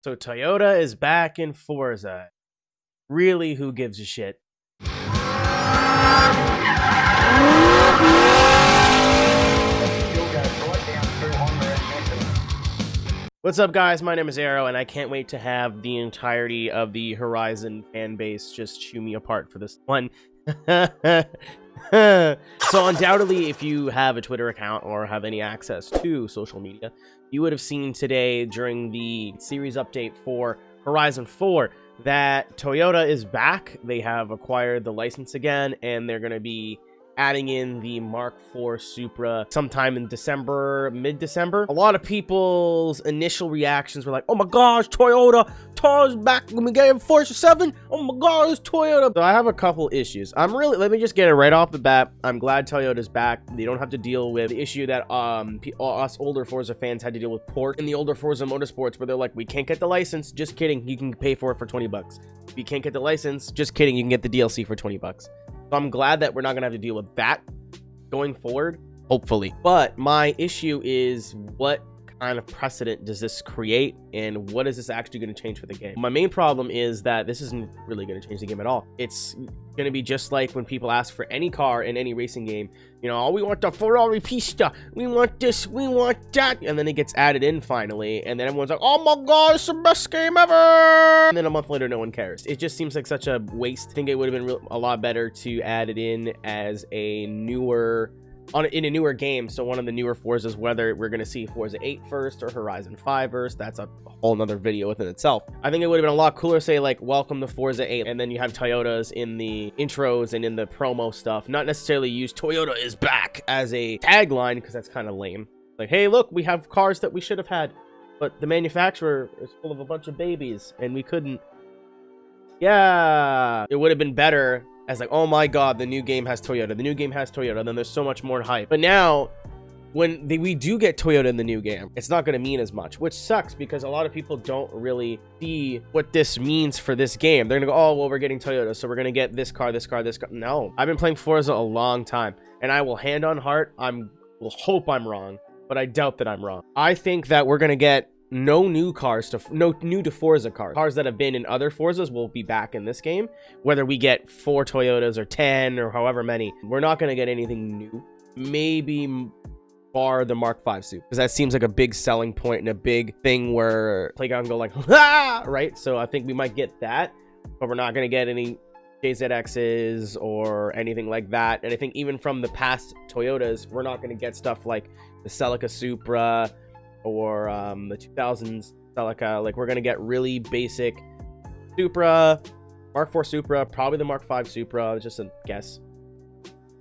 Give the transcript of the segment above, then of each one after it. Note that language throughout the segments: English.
So Toyota is back in Forza. Really, who gives a shit? What's up, guys? My name is Aero, and I can't wait to have the entirety of the Horizon fan base just chew me apart for this one. So undoubtedly, if you have a Twitter account or have any access to social media, you would have seen today during the series update for Horizon 4 that Toyota is back. They have acquired the license again, and they're going to be adding in the Mark IV Supra sometime in December, mid-December. A lot of people's initial reactions were like, oh my gosh, Toyota's back. When we get Forza 7, oh my god, it's Toyota. So I have a couple issues. Let me just get it right off the bat. I'm glad Toyota's back. They don't have to deal with the issue that us older Forza fans had to deal with port in the older Forza Motorsports, where they're like, we can't get the license. Just kidding. You can pay for it for 20 bucks. If you can't get the license, just kidding. You can get the DLC for 20 bucks. So I'm glad that we're not going to have to deal with that going forward, hopefully. But my issue is, what kind of precedent does this create, and what is this actually going to change for the game? My main problem is that this isn't really going to change the game at all. It's going to be just like when people ask for any car in any racing game. You know, oh, we want the Ferrari Pista, we want this, we want that, and then it gets added in finally, and then everyone's like, oh my god, it's the best game ever, and then a month later no one cares. It just seems like such a waste. I think it would have been a lot better to add it in as a newer in a newer game, so one of the newer Forzas, whether we're going to see Forza 8 first or Horizon 5 first, that's a whole nother video within itself. I think it would have been a lot cooler, say like, welcome to Forza 8, and then you have Toyotas in the intros and in the promo stuff, not necessarily use Toyota is back as a tagline, because that's kind of lame. Like, hey, look, we have cars that we should have had, but the manufacturer is full of a bunch of babies, and we couldn't. Yeah, it would have been better as like, oh my god, the new game has Toyota, the new game has Toyota, and then there's so much more hype. But now, when we do get Toyota in the new game, it's not going to mean as much, which sucks, because a lot of people don't really see what this means for this game. They're going to go, oh, well, we're getting Toyota, so we're going to get this car, this car, this car. No, I've been playing Forza a long time, and I will hand on heart, will hope I'm wrong, but I doubt that I'm wrong. I think that we're going to get no new to Forza cars that have been in other Forzas will be back in this game, whether we get 4 Toyotas or 10 or however many. We're not going to get anything new, maybe bar the Mark V suit, because that seems like a big selling point and a big thing where Playground go like, ah, right? So I think we might get that, but we're not going to get any JZXs or anything like that. And I think even from the past Toyotas, we're not going to get stuff like the Celica Supra or the 2000s Celica. Like, we're gonna get really basic Supra, Mark IV Supra, probably the Mark V Supra, just a guess,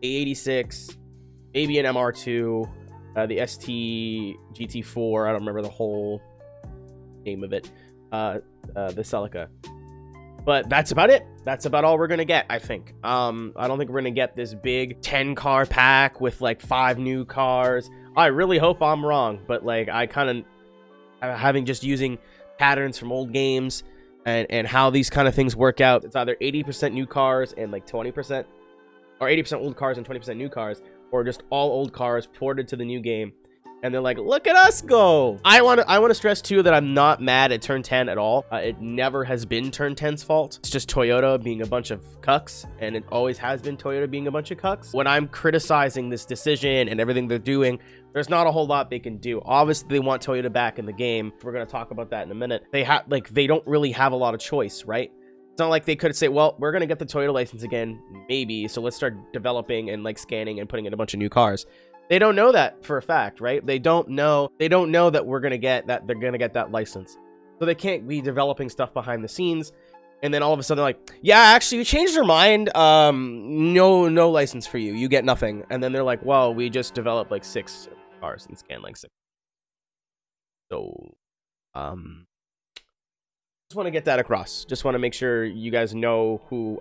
A86, maybe an MR2, the ST GT4, I don't remember the whole name of it, the Celica. But that's about it. That's about all we're gonna get, I think. I don't think we're gonna get this big 10 car pack with like 5 new cars. I really hope I'm wrong, but like, I kind of using patterns from old games and how these kind of things work out. It's either 80% new cars and like 20%, or 80% old cars and 20% new cars, or just all old cars ported to the new game. And they're like, look at us go. I want to stress too that I'm not mad at Turn 10 at all. It never has been Turn 10's fault. It's just Toyota being a bunch of cucks, and it always has been Toyota being a bunch of cucks. When I'm criticizing this decision and everything they're doing, there's not a whole lot they can do. Obviously, they want Toyota back in the game. We're going to talk about that in a minute. They don't really have a lot of choice, right? It's not like they could say, well, we're going to get the Toyota license again, maybe, so let's start developing and like scanning and putting in a bunch of new cars. They don't know that for a fact, right? They don't know that we're going to get that, they're going to get that license. So they can't be developing stuff behind the scenes. And then all of a sudden they're like, yeah, actually, you changed our mind. No license for you. You get nothing. And then they're like, well, we just developed like 6 cars and scanned like 6. So, just want to get that across. Just want to make sure you guys know who,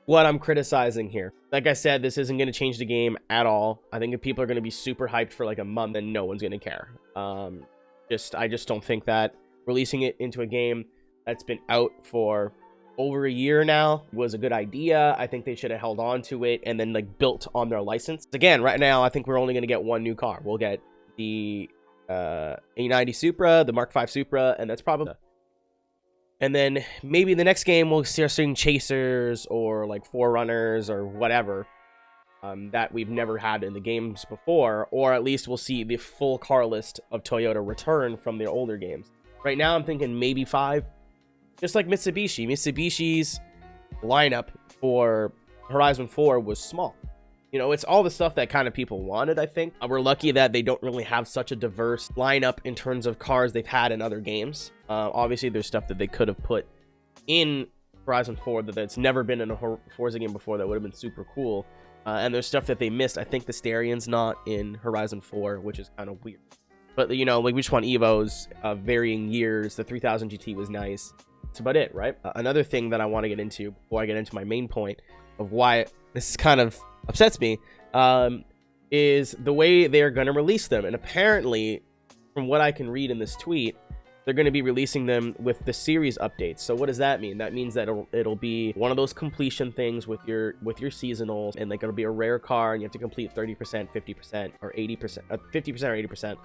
what I'm criticizing here. Like I said, this isn't going to change the game at all. I think if people are going to be super hyped for like a month, then no one's going to care. I just don't think that releasing it into a game that's been out for over a year now was a good idea. I think they should have held on to it and then like built on their license. Again, right now, I think we're only going to get 1 new car. We'll get the A90 Supra, the Mark V Supra, and that's probably And then maybe the next game we'll start seeing chasers or like forerunners or whatever that we've never had in the games before, or at least we'll see the full car list of Toyota return from their older games. Right now I'm thinking maybe 5, just like Mitsubishi. Mitsubishi's lineup for Horizon 4 was small. You know, it's all the stuff that kind of people wanted, I think. We're lucky that they don't really have such a diverse lineup in terms of cars they've had in other games. Obviously, there's stuff that they could have put in Horizon 4 that's never been in a Forza game before that would have been super cool. And there's stuff that they missed. I think the Sterion's not in Horizon 4, which is kind of weird. But, you know, like we just want Evos of varying years. The 3000 GT was nice. That's about it, right? Another thing that I want to get into before I get into my main point of why this kind of upsets me is the way they're going to release them. And apparently, from what I can read in this tweet, they're going to be releasing them with the series updates. So what does that mean? That means that it'll be one of those completion things with your seasonals, and like it'll be a rare car and you have to complete 30%, 50%, or 80%, 50% or 80%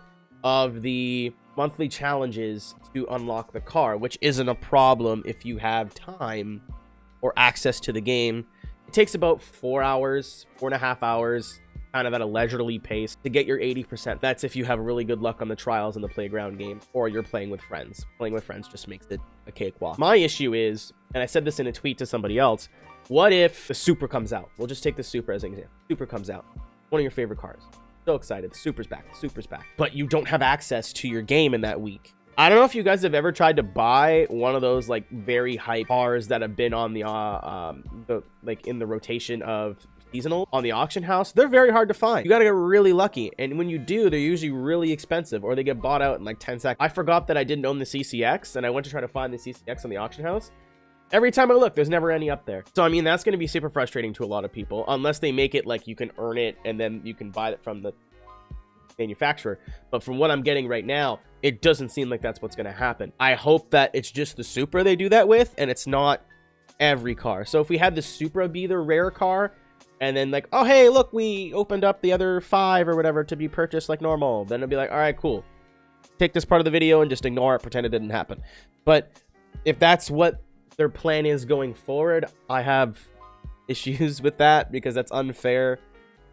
of the monthly challenges to unlock the car, which isn't a problem if you have time or access to the game. It takes about 4 hours, 4.5 hours, kind of at a leisurely pace to get your 80%. That's if you have really good luck on the trials and the playground games, or you're playing with friends. Playing with friends just makes it a cakewalk. My issue is, and I said this in a tweet to somebody else, what if the Supra comes out? We'll just take the Supra as an example. Supra comes out. One of your favorite cars. So excited. The Supra's back. The Supra's back. But you don't have access to your game in that week. I don't know if you guys have ever tried to buy one of those like very hype cars that have been on the like in the rotation of seasonal on the auction house. They're very hard to find. You gotta get really lucky, and when you do, they're usually really expensive, or they get bought out in like 10 seconds. I forgot that I didn't own the CCX, and I went to try to find the CCX on the auction house. Every time I look, there's never any up there. So I mean, that's going to be super frustrating to a lot of people, unless they make it like you can earn it and then you can buy it from the manufacturer. But from what I'm getting right now, it doesn't seem like that's what's going to happen. I hope that it's just the Supra they do that with, and it's not every car. So if we had the Supra be the rare car, and then like, oh hey, look, we opened up the other 5 or whatever to be purchased like normal, then it'd be like, all right, cool, take this part of the video and just ignore it, pretend it didn't happen. But if that's what their plan is going forward, I have issues with that, because that's unfair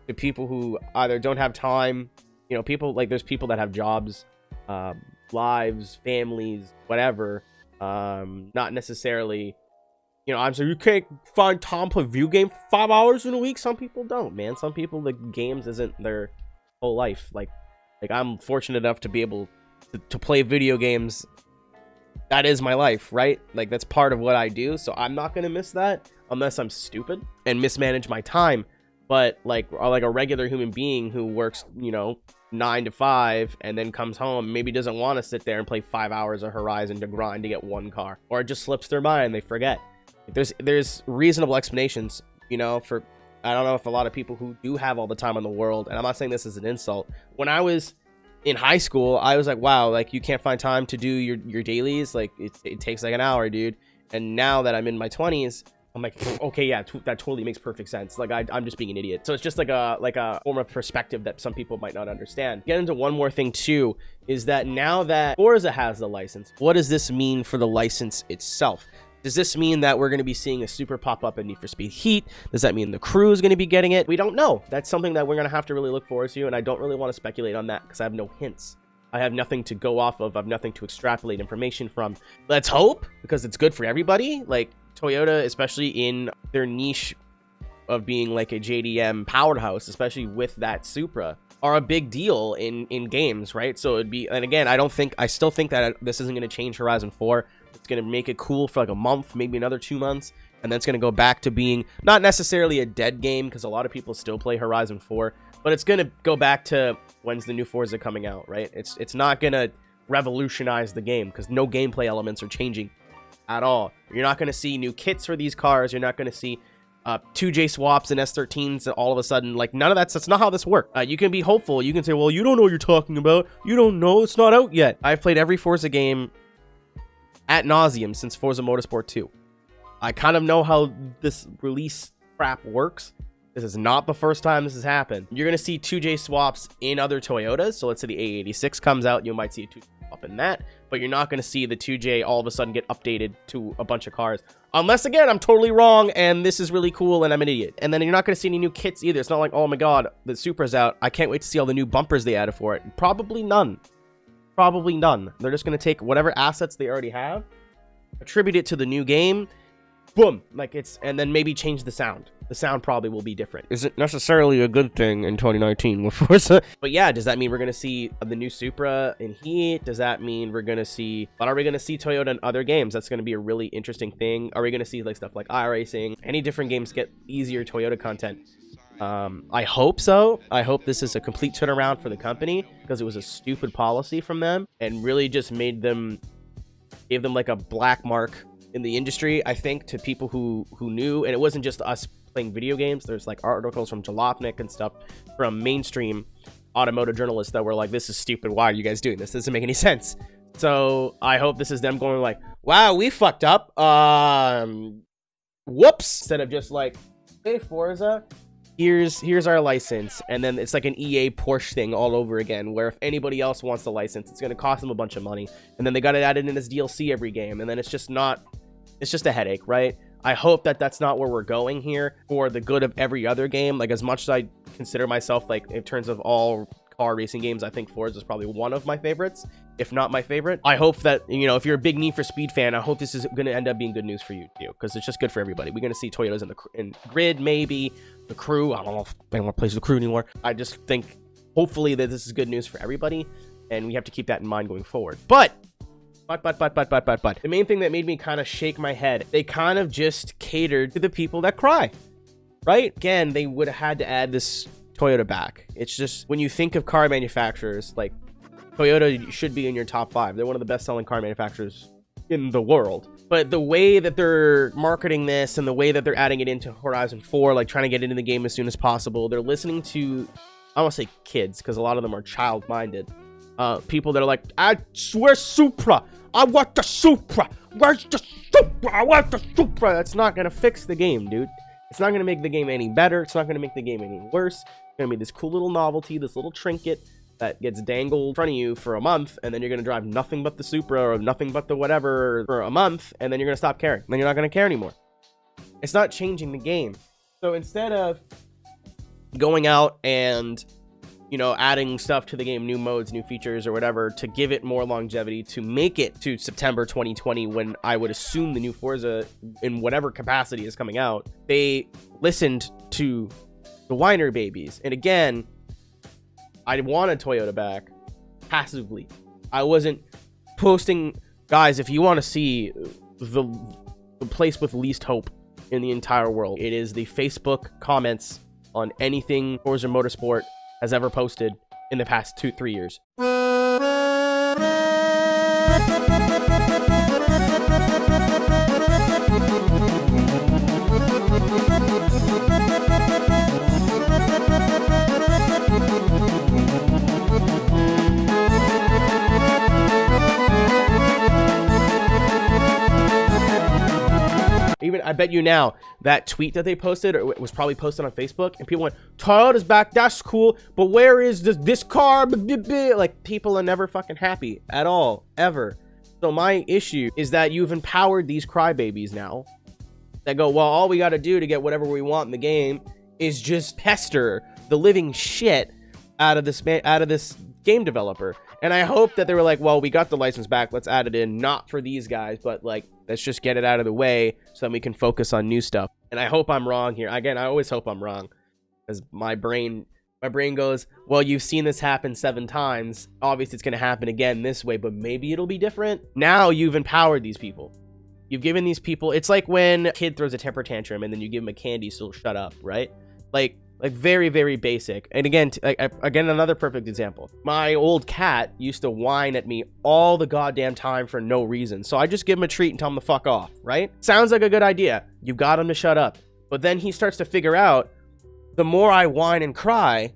to people who either don't have time, you know, people like, there's people that have jobs, lives, families, whatever, not necessarily, you know, I'm saying you can't find time to play video game 5 hours in a week. Some people don't, man. Some people, the games isn't their whole life. Like I'm fortunate enough to be able to play video games. That is my life, right? Like that's part of what I do. So I'm not going to miss that unless I'm stupid and mismanage my time. But like a regular human being who works, you know, 9 to 5 and then comes home, maybe doesn't want to sit there and play 5 hours of Horizon to grind to get one car, or it just slips their mind, they forget. There's reasonable explanations, you know, for, I don't know if a lot of people who do have all the time in the world, and I'm not saying this as an insult. When I was in high school, I was like, wow, like you can't find time to do your dailies, like it takes like an hour, dude. And now that I'm in my 20s, I'm like, okay, yeah, that totally makes perfect sense. Like I'm just being an idiot. So it's just like a form of perspective that some people might not understand. Get into one more thing too, is that now that Forza has the license, what does this mean for the license itself? Does this mean that we're going to be seeing a Super pop up in Need for Speed Heat? Does that mean the crew is going to be getting it? We don't know. That's something that we're going to have to really look forward to, and I don't really want to speculate on that because I have no hints. I have nothing to go off of. I have nothing to extrapolate information from. Let's hope, because it's good for everybody. Like Toyota, especially in their niche of being like a JDM powerhouse, especially with that Supra, are a big deal in games, right? So it'd be, and again, I still think that this isn't going to change Horizon 4. It's going to make it cool for like a month, maybe another 2 months, and then it's going to go back to being not necessarily a dead game, because a lot of people still play Horizon 4, but it's going to go back to when's the new Forza coming out, right? It's not going to revolutionize the game, because no gameplay elements are changing at all. You're not going to see new kits for these cars. You're not going to see 2J swaps and S13s and all of a sudden, like, none of that's not how this works. You can be hopeful. You can say, well, you don't know what you're talking about. You don't know. It's not out yet. I've played every Forza game ad nauseum since Forza Motorsport 2. I kind of know how this release crap works. This is not the first time this has happened. You're going to see 2J swaps in other Toyotas. So let's say the A86 comes out, you might see a 2J swap up in that, but you're not going to see the 2J all of a sudden get updated to a bunch of cars. Unless, again, I'm totally wrong and this is really cool and I'm an idiot. And then you're not going to see any new kits either. It's not like, oh my god, the Supra's out. I can't wait to see all the new bumpers they added for it. Probably none. Probably none. They're just going to take whatever assets they already have, attribute it to the new game, boom, like it's, and then maybe change the sound. The sound probably will be different. Isn't necessarily a good thing in 2019 with Forza. But yeah, does that mean we're going to see the new Supra in Heat? Does that mean we're going to see, but are we going to see Toyota in other games? That's going to be a really interesting thing. Are we going to see like stuff like iRacing? Any different games get easier Toyota content? I hope so. I hope this is a complete turnaround for the company, because it was a stupid policy from them and really just made them, gave them like a black mark in the industry, I think, to people who knew. And it wasn't just us playing video games. There's like articles from Jalopnik and stuff from mainstream automotive journalists that were like, this is stupid, why are you guys doing this? This doesn't make any sense. So I hope this is them going like, wow, we fucked up, whoops, instead of just like, hey Forza, here's our license. And then it's like an EA Porsche thing all over again, where if anybody else wants the license, it's going to cost them a bunch of money, and then they got it added in as DLC every game, and then it's just not, it's just a headache, right? I hope that that's not where we're going here, for the good of every other game. Like, as much as I consider myself, like, in terms of all car racing games, I think Forza is probably one of my favorites, if not my favorite. I hope that, you know, if you're a big Need for Speed fan, I hope this is going to end up being good news for you too, because it's just good for everybody. We're going to see Toyotas in Grid, maybe the Crew. I don't know if anyone plays the Crew anymore. I just think hopefully that this is good news for everybody, and we have to keep that in mind going forward. But the main thing that made me kind of shake my head, they kind of just catered to the people that cry, right? Again, they would have had to add this Toyota back. It's just, when you think of car manufacturers, like, Toyota should be in your top 5. They're one of the best selling car manufacturers in the world. But the way that they're marketing this and the way that they're adding it into Horizon 4, like trying to get it into the game as soon as possible, they're listening to, I don't want to say kids, because a lot of them are child-minded. People that are like, I swear Supra, I want the Supra, where's the Supra, I want the Supra. That's not gonna fix the game, dude. It's not gonna make the game any better. It's not gonna make the game any worse. It's gonna be this cool little novelty, this little trinket that gets dangled in front of you for a month, and then you're gonna drive nothing but the Supra or nothing but the whatever for a month, and then you're gonna stop caring. Then you're not gonna care anymore. It's not changing the game. So instead of going out and, you know, adding stuff to the game, new modes, new features, or whatever, to give it more longevity, to make it to September 2020, when I would assume the new Forza, in whatever capacity, is coming out, they listened to the whiner babies. And again, I wanted Toyota back passively. I wasn't posting, guys, if you want to see the place with least hope in the entire world, it is the Facebook comments on anything Forza Motorsport has ever posted in the past 2-3 years. Even, I bet you now, that tweet that they posted, or it was probably posted on Facebook, and people went, Toyota's back, that's cool, but where is this car? Like, people are never fucking happy at all, ever. So my issue is that you've empowered these crybabies now that go, well, all we got to do to get whatever we want in the game is just pester the living shit out of this game developer. And I hope that they were like, well, we got the license back, let's add it in, not for these guys, but like, let's just get it out of the way so that we can focus on new stuff. And I hope I'm wrong here. Again, I always hope I'm wrong, because my brain goes, well, you've seen this happen 7 times. Obviously, it's going to happen again this way, but maybe it'll be different. Now you've empowered these people. You've given these people, it's like when a kid throws a temper tantrum and then you give him a candy, so he'll shut up, right? Like very, very basic. And again, again, another perfect example. My old cat used to whine at me all the goddamn time for no reason. So I just give him a treat and tell him to fuck off, right? Sounds like a good idea. You got him to shut up. But then he starts to figure out, the more I whine and cry,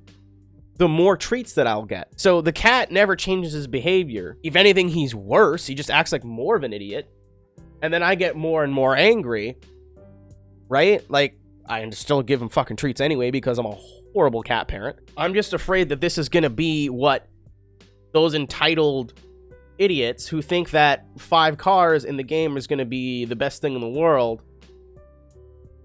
the more treats that I'll get. So the cat never changes his behavior. If anything, he's worse. He just acts like more of an idiot. And then I get more and more angry, right? Like, I still give him fucking treats anyway because I'm a horrible cat parent. I'm just afraid that this is going to be what those entitled idiots who think that 5 cars in the game is going to be the best thing in the world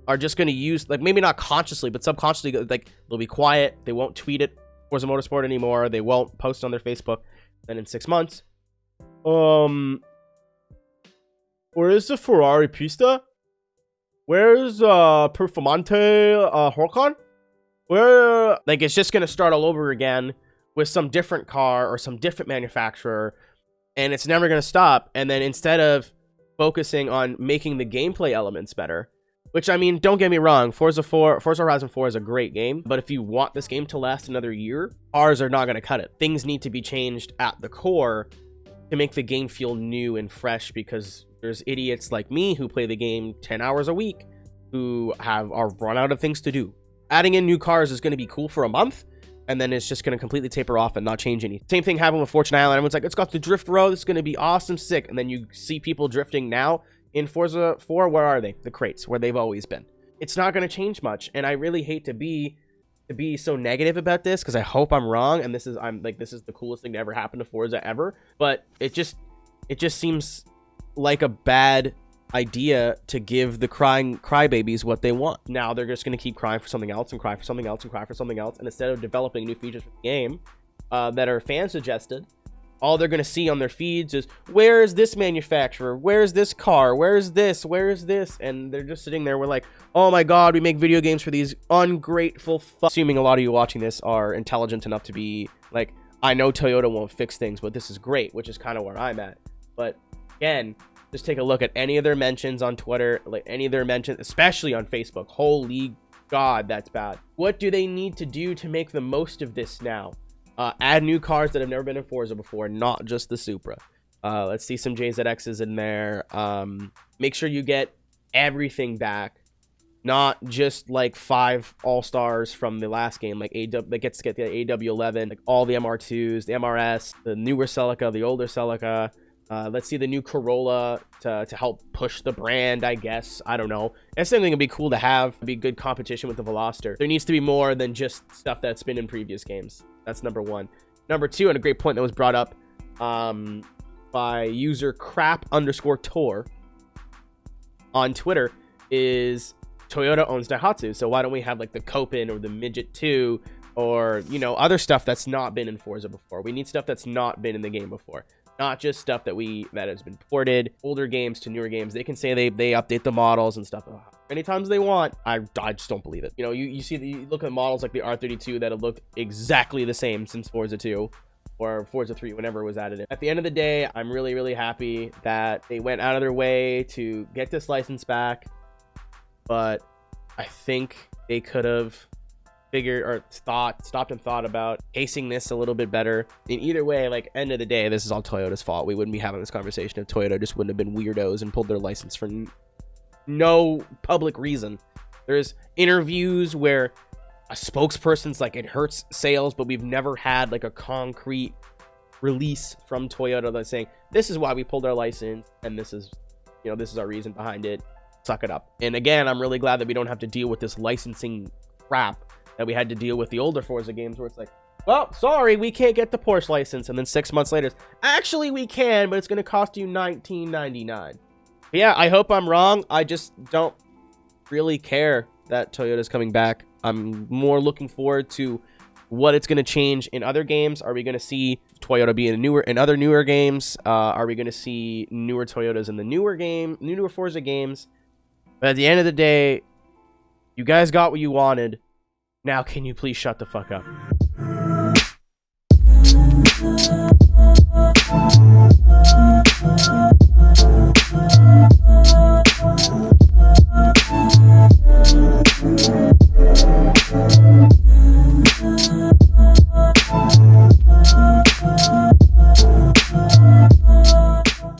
are just going to use, like, maybe not consciously, but subconsciously, like, they'll be quiet. They won't tweet it Forza Motorsport anymore. They won't post on their Facebook. Then in 6 months, where is the Ferrari Pista? Where's Performante Horcon? Where, like, it's just going to start all over again with some different car or some different manufacturer, and it's never going to stop. And then instead of focusing on making the gameplay elements better, which, I mean, don't get me wrong, Forza Horizon 4 is a great game, but if you want this game to last another year, cars are not going to cut it. Things need to be changed at the core to make the game feel new and fresh, because there's idiots like me who play the game 10 hours a week who are run out of things to do. Adding in new cars is going to be cool for a month, and then it's just going to completely taper off and not change anything. Same thing happened with Fortune Island. Everyone's like, it's got the drift road. It's going to be awesome, sick. And then you see people drifting now in Forza 4. Where are they? The crates, where they've always been. It's not going to change much. And I really hate to be so negative about this, because I hope I'm wrong. And this is the coolest thing to ever happen to Forza ever. But it just seems like a bad idea to give the crybabies what they want. Now they're just going to keep crying for something else and cry for something else and cry for something else, and instead of developing new features for the game that are fan suggested, all they're going to see on their feeds is, where is this manufacturer, where's this car, where's this, and they're just sitting there, we're like, oh my god, we make video games for these ungrateful assuming a lot of you watching this are intelligent enough to be like, I know Toyota won't fix things, but this is great, which is kind of where I'm at. But again, just take a look at any of their mentions on Twitter, like any of their mentions, especially on Facebook. Holy God, that's bad. What do they need to do to make the most of this now? Add new cars that have never been in Forza before, not just the Supra. Let's see some JZXs in there. Make sure you get everything back, not just like 5 all-stars from the last game, like that gets to get the AW11, like all the MR2s, the MRS, the newer Celica, the older Celica. Let's see the new Corolla to help push the brand, I guess. I don't know. That's something that'd be cool to have. It'd be good competition with the Veloster. There needs to be more than just stuff that's been in previous games. That's number 1. Number 2, and a great point that was brought up by user crap_tour on Twitter, is Toyota owns Daihatsu. So why don't we have like the Copen or the Midget 2 or, you know, other stuff that's not been in Forza before? We need stuff that's not been in the game before. Not just stuff that has been ported, older games to newer games. They can say they update the models and stuff many times they want. I just don't believe it. You know, you look at models like the R32 that have looked exactly the same since Forza 2 or Forza 3, whenever it was added in. At the end of the day, I'm really, really happy that they went out of their way to get this license back. But I think they could have stopped and thought about pacing this a little bit better. In either way, like, end of the day, this is all Toyota's fault. We wouldn't be having this conversation if Toyota just wouldn't have been weirdos and pulled their license for no public reason. There's interviews where a spokesperson's like, it hurts sales, but we've never had like a concrete release from Toyota that's saying, this is why we pulled our license, and this is our reason behind it. Suck it up. And again, I'm really glad that we don't have to deal with this licensing crap that we had to deal with the older Forza games, where it's like, well, sorry, we can't get the Porsche license, and then 6 months later, actually we can, but it's going to cost you $19.99. Yeah, I hope I'm wrong. I just don't really care that Toyota's coming back. I'm more looking forward to what it's going to change in other games. Are we going to see Toyota be in other newer games? Are we going to see newer Toyotas in the newer Forza games? But at the end of the day, you guys got what you wanted. Now, can you please shut the fuck up?